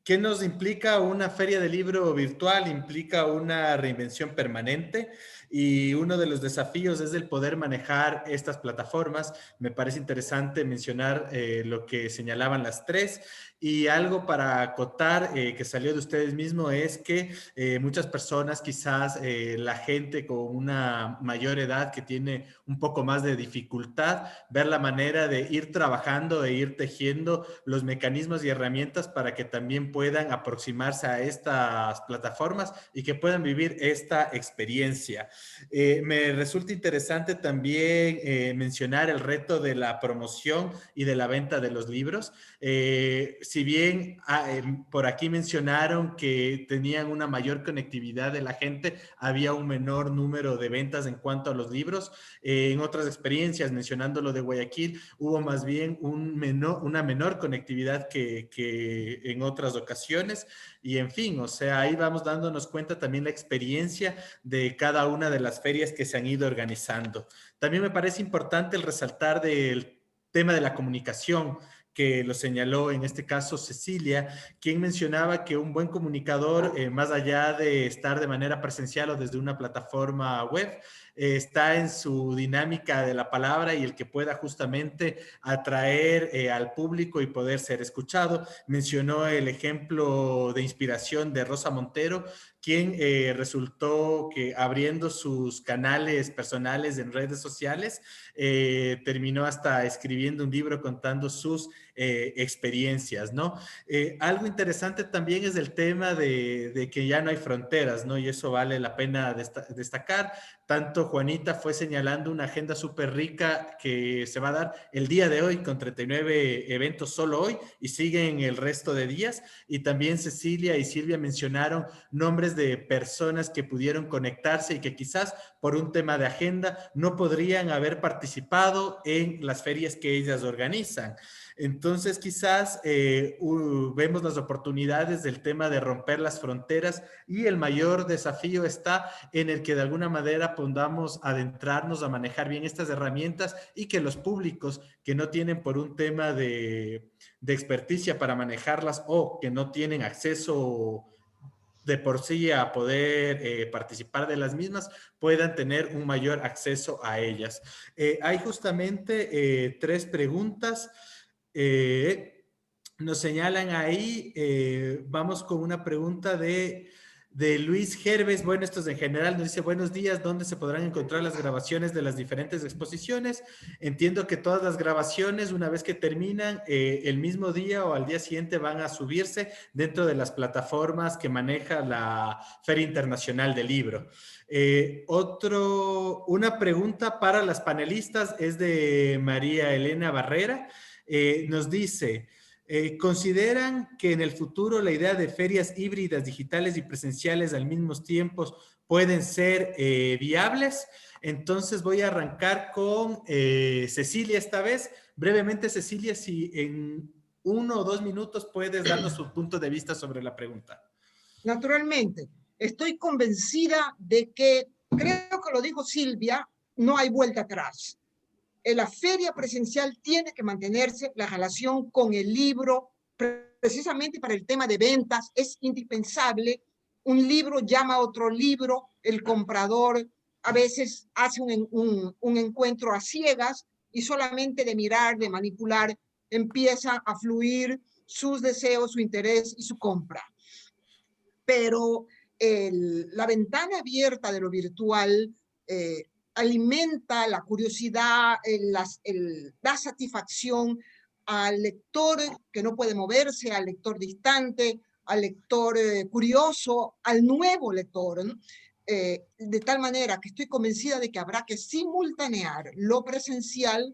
¿Qué nos implica una feria de libro virtual? Implica una reinvención permanente y uno de los desafíos es el poder manejar estas plataformas. Me parece interesante mencionar lo que señalaban las tres y algo para acotar que salió de ustedes mismos es que muchas personas, quizás la gente con una mayor edad que tiene un poco más de dificultad, ver la manera de ir trabajando e ir tejiendo los mecanismos y herramientas para que también puedan aproximarse a estas plataformas y que puedan vivir esta experiencia. Me resulta interesante también mencionar el reto de la promoción y de la venta de los libros. Si bien por aquí mencionaron que tenían una mayor conectividad de la gente, había un menor número de ventas en cuanto a los libros. En otras experiencias, mencionando lo de Guayaquil, hubo más bien una menor conectividad que en otras ocasiones. Y en fin, o sea, ahí vamos dándonos cuenta también la experiencia de cada una de las ferias que se han ido organizando. También me parece importante el resaltar del tema de la comunicación, que lo señaló en este caso Cecilia, quien mencionaba que un buen comunicador, más allá de estar de manera presencial o desde una plataforma web, está en su dinámica de la palabra y el que pueda justamente atraer al público y poder ser escuchado. Mencionó el ejemplo de inspiración de Rosa Montero, quien resultó que abriendo sus canales personales en redes sociales, terminó hasta escribiendo un libro contando sus experiencias, ¿no? Algo interesante también es el tema de que ya no hay fronteras, ¿no? Y eso vale la pena destacar. Tanto Juanita fue señalando una agenda súper rica que se va a dar el día de hoy con 39 eventos solo hoy y siguen el resto de días. Y también Cecilia y Silvia mencionaron nombres de personas que pudieron conectarse y que quizás por un tema de agenda no podrían haber participado en las ferias que ellas organizan. Entonces, quizás vemos las oportunidades del tema de romper las fronteras y el mayor desafío está en el que de alguna manera podamos adentrarnos a manejar bien estas herramientas y que los públicos que no tienen por un tema de experticia para manejarlas o que no tienen acceso de por sí a poder participar de las mismas, puedan tener un mayor acceso a ellas. Hay justamente tres preguntas. Nos señalan ahí, vamos con una pregunta de Luis Gerves. Bueno, esto es en general, nos dice: buenos días, ¿dónde se podrán encontrar las grabaciones de las diferentes exposiciones? Entiendo que todas las grabaciones, una vez que terminan, el mismo día o al día siguiente van a subirse dentro de las plataformas que maneja la Feria Internacional del Libro. Una pregunta para las panelistas es de María Elena Barrera. Nos dice: ¿consideran que en el futuro la idea de ferias híbridas, digitales y presenciales al mismo tiempo pueden ser viables? Entonces voy a arrancar con Cecilia esta vez. Brevemente, Cecilia, si en 1 o 2 minutos puedes darnos su punto de vista sobre la pregunta. Naturalmente, estoy convencida de que, creo que lo dijo Silvia, no hay vuelta atrás. En la feria presencial tiene que mantenerse la relación con el libro, precisamente para el tema de ventas es indispensable. Un libro llama a otro libro, el comprador a veces hace un encuentro a ciegas y solamente de mirar, de manipular, empieza a fluir sus deseos, su interés y su compra. Pero la ventana abierta de lo virtual alimenta la curiosidad, da satisfacción al lector que no puede moverse, al lector distante, al lector curioso, al nuevo lector, ¿no? De tal manera que estoy convencida de que habrá que simultanear lo presencial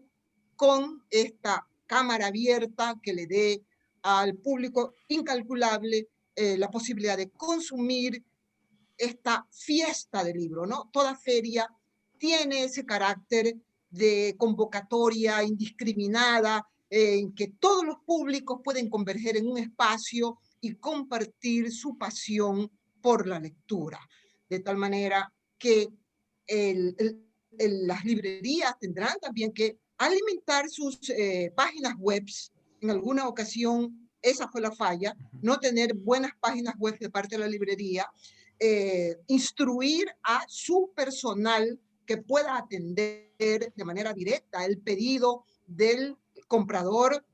con esta cámara abierta que le dé al público incalculable la posibilidad de consumir esta fiesta del libro, ¿no? Toda feria tiene ese carácter de convocatoria indiscriminada, en que todos los públicos pueden converger en un espacio y compartir su pasión por la lectura. De tal manera que las librerías tendrán también que alimentar sus páginas web. En alguna ocasión esa fue la falla, no tener buenas páginas web de parte de la librería, instruir a su personal que pueda atender de manera directa el pedido del comprador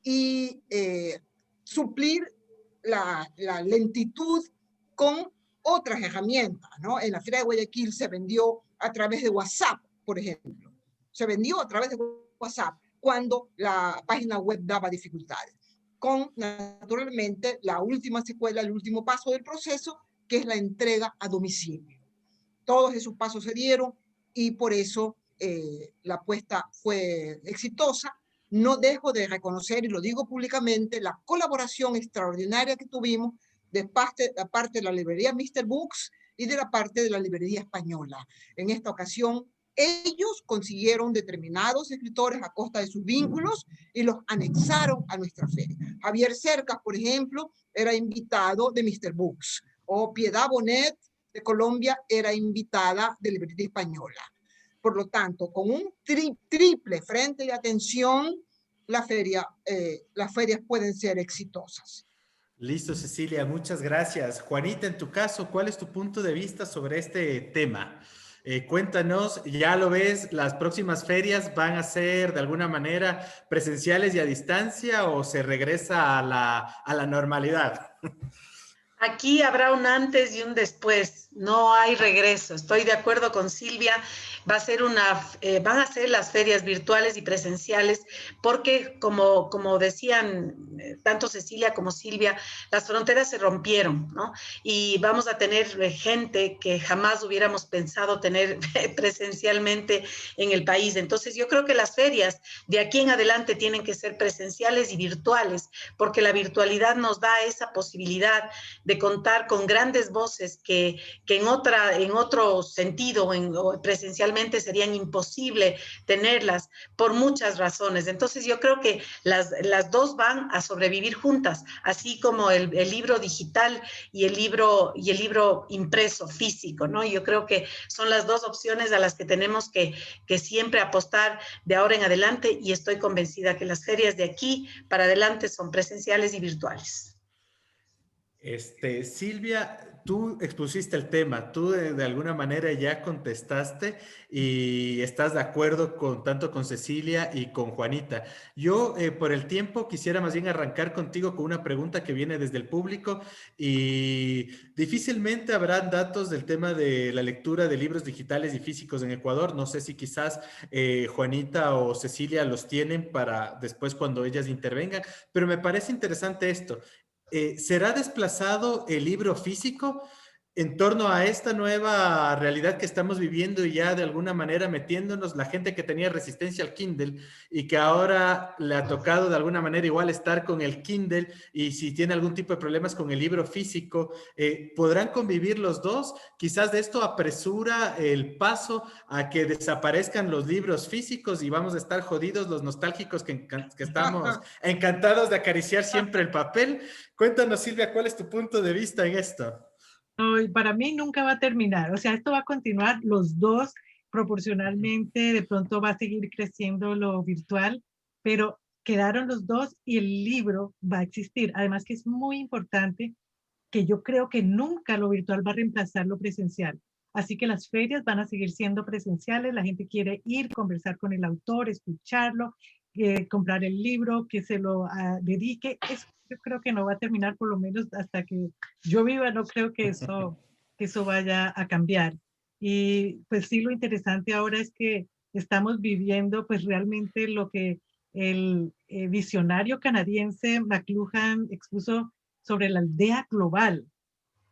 y suplir la lentitud con otras herramientas, ¿no? En la Feria de Guayaquil se vendió a través de WhatsApp, por ejemplo. Se vendió a través de WhatsApp cuando la página web daba dificultades. Con, naturalmente, la última secuela, el último paso del proceso, que es la entrega a domicilio. Todos esos pasos se dieron y por eso la apuesta fue exitosa. No dejo de reconocer, y lo digo públicamente, la colaboración extraordinaria que tuvimos de parte de la librería Mr. Books y de la parte de la librería española. En esta ocasión, ellos consiguieron determinados escritores a costa de sus vínculos y los anexaron a nuestra feria. Javier Cercas, por ejemplo, era invitado de Mr. Books, o Piedad Bonet de Colombia era invitada de librería española. Por lo tanto, con un triple frente de atención, las ferias pueden ser exitosas. Listo, Cecilia, muchas gracias. Juanita, en tu caso, ¿cuál es tu punto de vista sobre este tema? Cuéntanos, ya lo ves, ¿las próximas ferias van a ser de alguna manera presenciales y a distancia o se regresa a la normalidad? Aquí habrá un antes y un después, no hay regreso. Estoy de acuerdo con Silvia, van a ser las ferias virtuales y presenciales, porque como decían tanto Cecilia como Silvia, las fronteras se rompieron, ¿no? Y vamos a tener gente que jamás hubiéramos pensado tener presencialmente en el país. Entonces yo creo que las ferias de aquí en adelante tienen que ser presenciales y virtuales, porque la virtualidad nos da esa posibilidad de contar con grandes voces que en otro sentido o presencialmente serían imposible tenerlas por muchas razones. Entonces yo creo que las dos van a sobrevivir juntas, así como el libro digital y el libro impreso, físico, ¿no? Yo creo que son las dos opciones a las que tenemos que siempre apostar de ahora en adelante, y estoy convencida que las ferias de aquí para adelante son presenciales y virtuales. Silvia, tú expusiste el tema, tú de alguna manera ya contestaste y estás de acuerdo tanto con Cecilia y con Juanita. Yo, por el tiempo, quisiera más bien arrancar contigo con una pregunta que viene desde el público, y difícilmente habrán datos del tema de la lectura de libros digitales y físicos en Ecuador. No sé si quizás Juanita o Cecilia los tienen para después cuando ellas intervengan, pero me parece interesante esto. ¿Será desplazado el libro físico en torno a esta nueva realidad que estamos viviendo y ya de alguna manera metiéndonos la gente que tenía resistencia al Kindle y que ahora le ha tocado de alguna manera igual estar con el Kindle, y si tiene algún tipo de problemas con el libro físico, ¿podrán convivir los dos? Quizás de esto apresura el paso a que desaparezcan los libros físicos y vamos a estar jodidos los nostálgicos que estamos encantados de acariciar siempre el papel. Cuéntanos, Silvia, ¿cuál es tu punto de vista en esto? Para mí nunca va a terminar, o sea, esto va a continuar los dos proporcionalmente, de pronto va a seguir creciendo lo virtual, pero quedaron los dos y el libro va a existir. Además que es muy importante, que yo creo que nunca lo virtual va a reemplazar lo presencial. Así que las ferias van a seguir siendo presenciales, la gente quiere ir, conversar con el autor, escucharlo, comprar el libro, que se lo dedique. Eso yo creo que no va a terminar, por lo menos hasta que yo viva, no creo que eso vaya a cambiar. Y pues sí, lo interesante ahora es que estamos viviendo pues realmente lo que el visionario canadiense McLuhan expuso sobre la aldea global.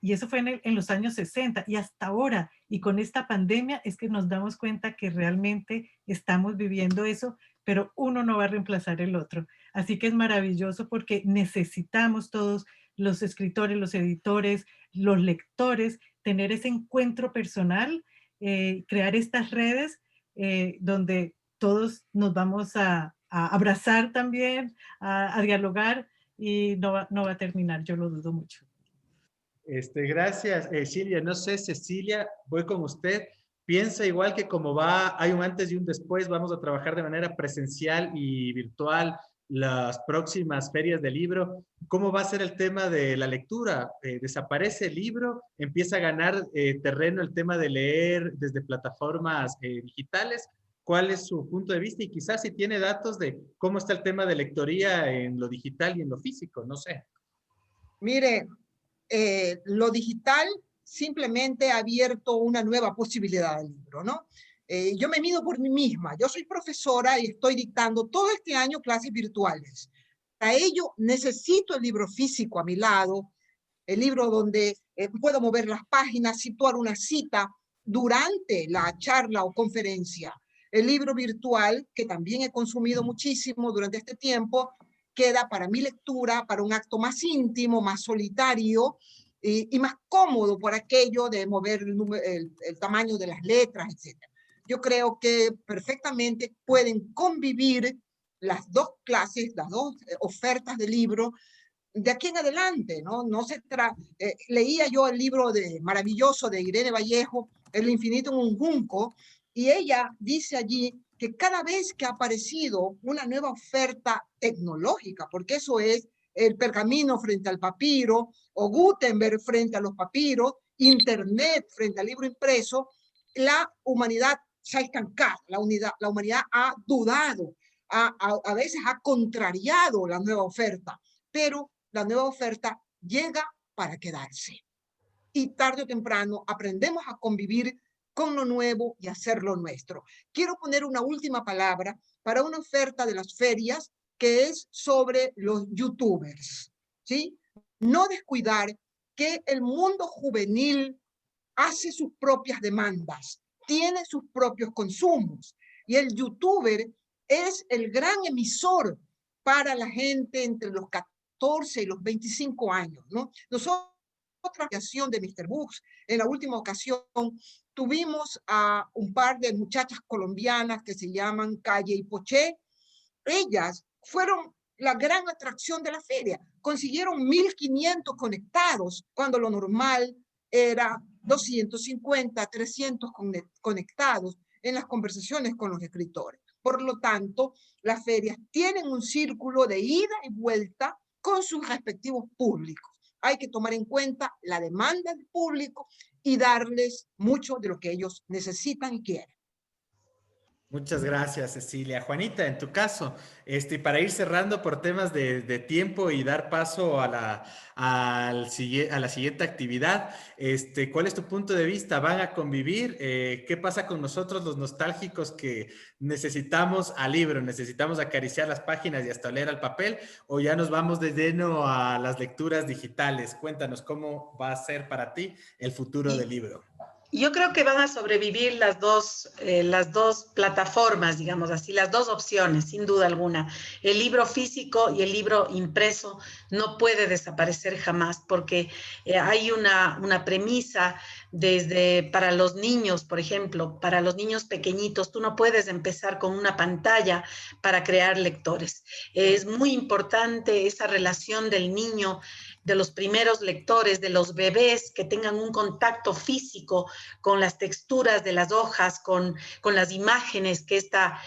Y eso fue en los años 60 y hasta ahora. Y con esta pandemia es que nos damos cuenta que realmente estamos viviendo eso, pero uno no va a reemplazar el otro. Así que es maravilloso porque necesitamos todos, los escritores, los editores, los lectores, tener ese encuentro personal, crear estas redes donde todos nos vamos a abrazar también, a dialogar, y no va a terminar, yo lo dudo mucho. Gracias, Silvia. No sé, Cecilia, voy con usted. ¿Piensa igual que como hay un antes y un después, vamos a trabajar de manera presencial y virtual las próximas ferias del libro, ¿cómo va a ser el tema de la lectura? ¿Desaparece el libro? ¿Empieza a ganar terreno el tema de leer desde plataformas digitales? ¿Cuál es su punto de vista? Y quizás si tiene datos de cómo está el tema de lectoría en lo digital y en lo físico, no sé. Mire, lo digital simplemente ha abierto una nueva posibilidad del libro, ¿no? Yo me mido por mí misma. Yo soy profesora y estoy dictando todo este año clases virtuales. Para ello necesito el libro físico a mi lado, el libro donde puedo mover las páginas, situar una cita durante la charla o conferencia. El libro virtual, que también he consumido muchísimo durante este tiempo, queda para mi lectura, para un acto más íntimo, más solitario y más cómodo por aquello de mover el tamaño de las letras, etc. Yo creo que perfectamente pueden convivir las dos clases, las dos ofertas de libro de aquí en adelante, ¿no? Leía yo el libro maravilloso de Irene Vallejo, El infinito en un junco, y ella dice allí que cada vez que ha aparecido una nueva oferta tecnológica, porque eso es el pergamino frente al papiro, o Gutenberg frente a los papiros, Internet frente al libro impreso, la humanidad se ha estancado, la humanidad ha dudado, a veces ha contrariado la nueva oferta, pero la nueva oferta llega para quedarse. Y tarde o temprano aprendemos a convivir con lo nuevo y hacerlo nuestro. Quiero poner una última palabra para una oferta de las ferias que es sobre los youtubers, ¿sí? No descuidar que el mundo juvenil hace sus propias demandas, tiene sus propios consumos, y el youtuber es el gran emisor para la gente entre los 14 y los 25 años, ¿no? Nosotros, otra creación de Mr. Books, en la última ocasión tuvimos a un par de muchachas colombianas que se llaman Calle y Poché. Ellas fueron la gran atracción de la feria. Consiguieron 1.500 conectados, cuando lo normal era 250, 300 conectados en las conversaciones con los escritores. Por lo tanto, las ferias tienen un círculo de ida y vuelta con sus respectivos públicos. Hay que tomar en cuenta la demanda del público y darles mucho de lo que ellos necesitan y quieren. Muchas gracias, Cecilia. Juanita, en tu caso, para ir cerrando por temas de tiempo y dar paso a la siguiente actividad, ¿cuál es tu punto de vista? ¿Van a convivir? ¿Qué pasa con nosotros los nostálgicos que necesitamos al libro, necesitamos acariciar las páginas y hasta leer al papel? ¿O ya nos vamos de lleno a las lecturas digitales? Cuéntanos cómo va a ser para ti el futuro del libro. Yo creo que van a sobrevivir las dos plataformas, digamos así, las dos opciones, sin duda alguna. El libro físico y el libro impreso no puede desaparecer jamás, porque hay una premisa para los niños, por ejemplo, para los niños pequeñitos, tú no puedes empezar con una pantalla para crear lectores. Es muy importante esa relación del niño, de los primeros lectores, de los bebés, que tengan un contacto físico con las texturas de las hojas, con las imágenes que esta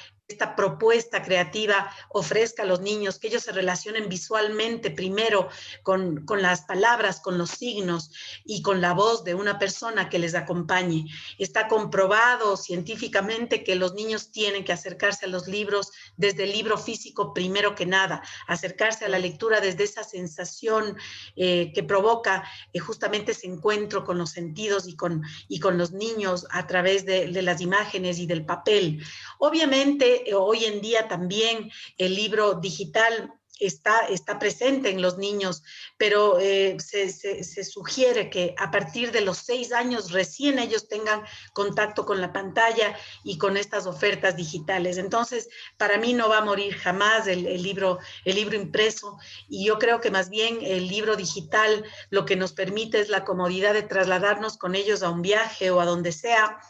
propuesta creativa ofrezca a los niños, que ellos se relacionen visualmente primero con las palabras, con los signos y con la voz de una persona que les acompañe. Está comprobado científicamente que los niños tienen que acercarse a los libros desde el libro físico primero que nada, acercarse a la lectura desde esa sensación que provoca justamente ese encuentro con los sentidos y con los niños a través de las imágenes y del papel. Obviamente, hoy en día también el libro digital está presente en los niños, pero se sugiere que a partir de los 6 años recién ellos tengan contacto con la pantalla y con estas ofertas digitales. Entonces, para mí no va a morir jamás el libro impreso, y yo creo que más bien el libro digital lo que nos permite es la comodidad de trasladarnos con ellos a un viaje o a donde sea,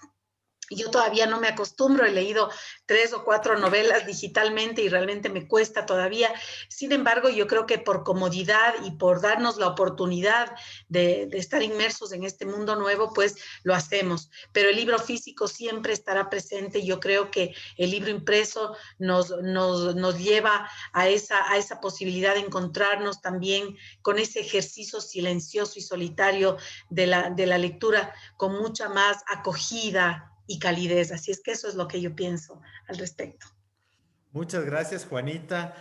Yo todavía no me acostumbro, he leído 3 o 4 novelas digitalmente y realmente me cuesta todavía. Sin embargo, yo creo que por comodidad y por darnos la oportunidad de estar inmersos en este mundo nuevo, pues lo hacemos. Pero el libro físico siempre estará presente. Yo creo que el libro impreso nos lleva a esa posibilidad de encontrarnos también con ese ejercicio silencioso y solitario de la lectura con mucha más acogida y calidez. Así es que eso es lo que yo pienso al respecto. Muchas gracias, Juanita.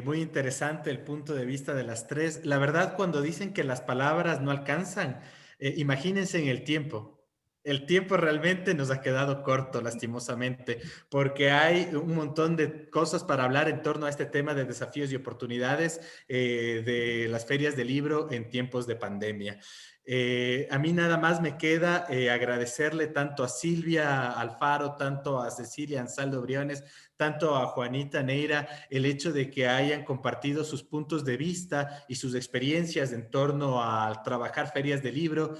Muy interesante el punto de vista de las tres. La verdad, cuando dicen que las palabras no alcanzan, imagínense en el tiempo. El tiempo realmente nos ha quedado corto, lastimosamente, porque hay un montón de cosas para hablar en torno a este tema de desafíos y oportunidades de las ferias de libro en tiempos de pandemia. A mí nada más me queda agradecerle tanto a Silvia Alfaro, tanto a Cecilia Ansaldo Briones, tanto a Juanita Neira, el hecho de que hayan compartido sus puntos de vista y sus experiencias en torno a trabajar ferias de libro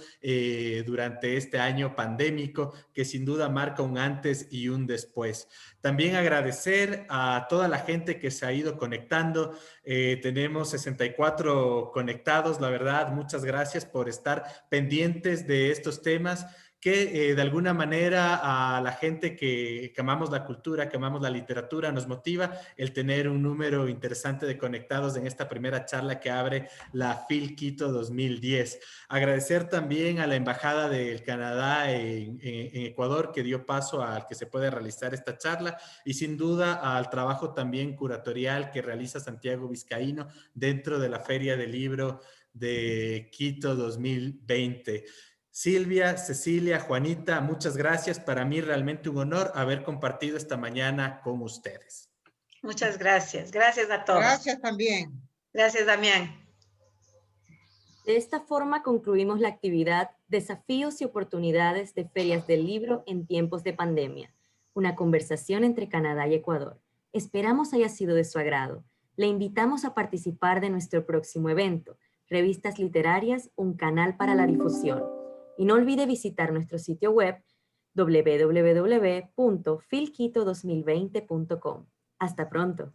durante este año pandémico, que sin duda marca un antes y un después. También agradecer a toda la gente que se ha ido conectando. Tenemos 64 conectados, la verdad. Muchas gracias por estar pendientes de estos temas que de alguna manera a la gente que amamos la cultura, que amamos la literatura, nos motiva el tener un número interesante de conectados en esta primera charla que abre la FIL Quito 2010. Agradecer también a la Embajada del Canadá en Ecuador que dio paso al que se puede realizar esta charla y sin duda al trabajo también curatorial que realiza Santiago Vizcaíno dentro de la Feria del Libro de Quito 2020. Silvia, Cecilia, Juanita, muchas gracias. Para mí realmente un honor haber compartido esta mañana con ustedes. Muchas gracias. Gracias a todos. Gracias también. Gracias, Damián. De esta forma concluimos la actividad Desafíos y oportunidades de ferias del libro en tiempos de pandemia, una conversación entre Canadá y Ecuador. Esperamos haya sido de su agrado. Le invitamos a participar de nuestro próximo evento, Revistas Literarias, un canal para la difusión. Y no olvide visitar nuestro sitio web www.filquito2020.com. Hasta pronto.